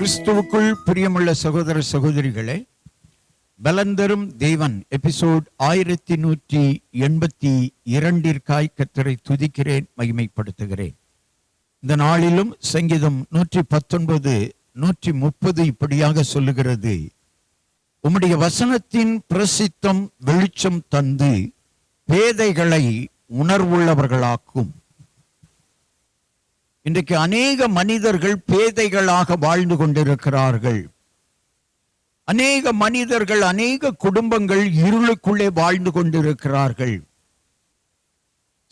கிறிஸ்துவுக்குள் பிரியமுள்ள சகோதர சகோதரிகளே, பலந்தரும் தேவன் எபிசோட் 1182 கர்த்தரை துதிக்கிறேன், மகிமைப்படுத்துகிறேன். இந்த நாளிலும் சங்கீதம் 119 130 இப்படியாக சொல்லுகிறது: உம்முடைய வசனத்தின் பிரசித்தம் வெளிச்சம் தந்து பேதைகளை உணர்வுள்ளவர்களாக்கும். இன்றைக்கு அநேக மனிதர்கள் பேதைகளாக வாழ்ந்து கொண்டிருக்கிறார்கள். அநேக மனிதர்கள், அநேக குடும்பங்கள் இருளுக்குள்ளே வாழ்ந்து கொண்டிருக்கிறார்கள்.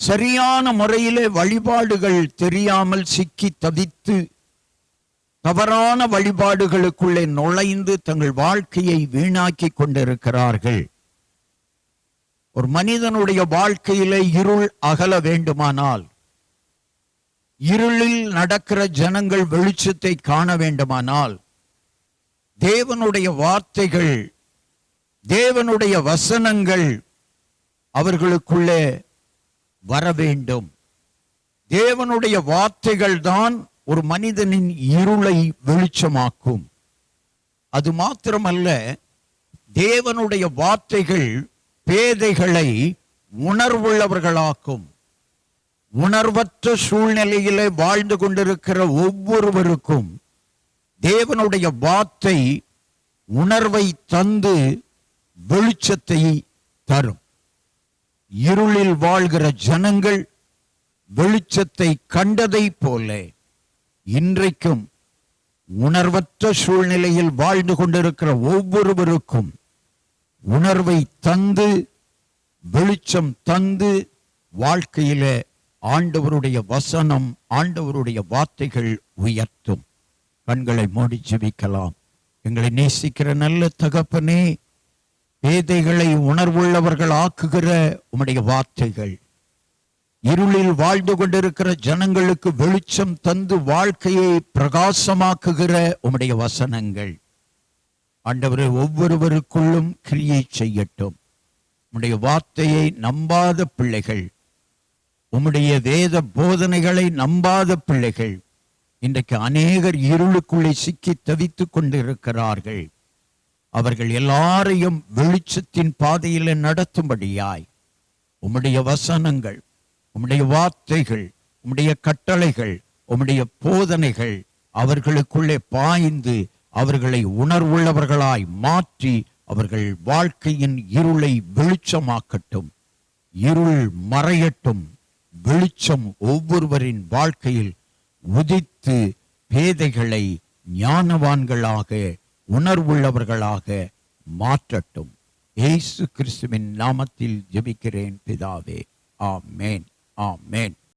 சரியான முறையிலே வழிபாடுகள் தெரியாமல் சிக்கி தவித்து தவறான வழிபாடுகளுக்குள்ளே நுழைந்து தங்கள் வாழ்க்கையை வீணாக்கி கொண்டிருக்கிறார்கள். ஒரு மனிதனுடைய வாழ்க்கையிலே இருள் அகல வேண்டுமானால், இருளில் நடக்கிற ஜனங்கள் வெளிச்சத்தை காண வேண்டுமானால், தேவனுடைய வார்த்தைகள், தேவனுடைய வசனங்கள் அவர்களுக்குள்ளே வர வேண்டும். தேவனுடைய வார்த்தைகள் தான் ஒரு மனிதனின் இருளை வெளிச்சமாக்கும். அது மாத்திரமல்ல, தேவனுடைய வார்த்தைகள் பேதைகளை உணர்வுள்ளவர்களாக்கும். உணர்வற்ற சூழ்நிலையிலே வாழ்ந்து கொண்டிருக்கிற ஒவ்வொருவருக்கும் தேவனுடைய வார்த்தை உணர்வை தந்து வெளிச்சத்தை தரும். இருளில் வாழ்கிற ஜனங்கள் வெளிச்சத்தை கண்டதை போல இன்றைக்கும் உணர்வற்ற சூழ்நிலையில் வாழ்ந்து கொண்டிருக்கிற ஒவ்வொருவருக்கும் உணர்வை தந்து வெளிச்சம் தந்து வாழ்க்கையிலே ஆண்டவருடைய வசனம், ஆண்டவருடைய வார்த்தைகள் உயர்த்தும். கண்களை மூடி ஜெபிக்கலாம். எங்களை நேசிக்கிற நல்ல தகப்பனே, பேதைகளை உணர்வுள்ளவர்கள் ஆக்குகிற உம்முடைய வார்த்தைகள், இருளில் வாழ்ந்து கொண்டிருக்கிற ஜனங்களுக்கு வெளிச்சம் தந்து வாழ்க்கையை பிரகாசமாக்குகிற உம்முடைய வசனங்கள் ஆண்டவரே ஒவ்வொருவருக்குள்ளும் கிரியை செய்யட்டும். உம்முடைய வார்த்தையை நம்பாத பிள்ளைகள், உம்முடைய வேத போதனைகளை நம்பாத பிள்ளைகள் இன்றைக்கு அநேகர் இருளுக்குள்ளே சிக்கி தவித்துக் கொண்டிருக்கிறார்கள். அவர்கள் எல்லாரையும் வெளிச்சத்தின் பாதையில் நடத்தும்படியாய் உம்முடைய வசனங்கள், உம்முடைய வார்த்தைகள், உம்முடைய கட்டளைகள், உம்முடைய போதனைகள் அவர்களுக்குள்ளே பாய்ந்து அவர்களை உணர்வுள்ளவர்களாய் மாற்றி அவர்கள் வாழ்க்கையின் இருளை வெளிச்சமாக்கட்டும். இருள் மறையட்டும். வெளிச்சம் ஒவ்வொருவரின் வாழ்க்கையில் உதித்து பேதைகளை ஞானவான்களாக, உணர்வுள்ளவர்களாக மாற்றட்டும். இயேசு கிறிஸ்துவின் நாமத்தில் ஜெபிக்கிறேன் பிதாவே, ஆமென், ஆமென்.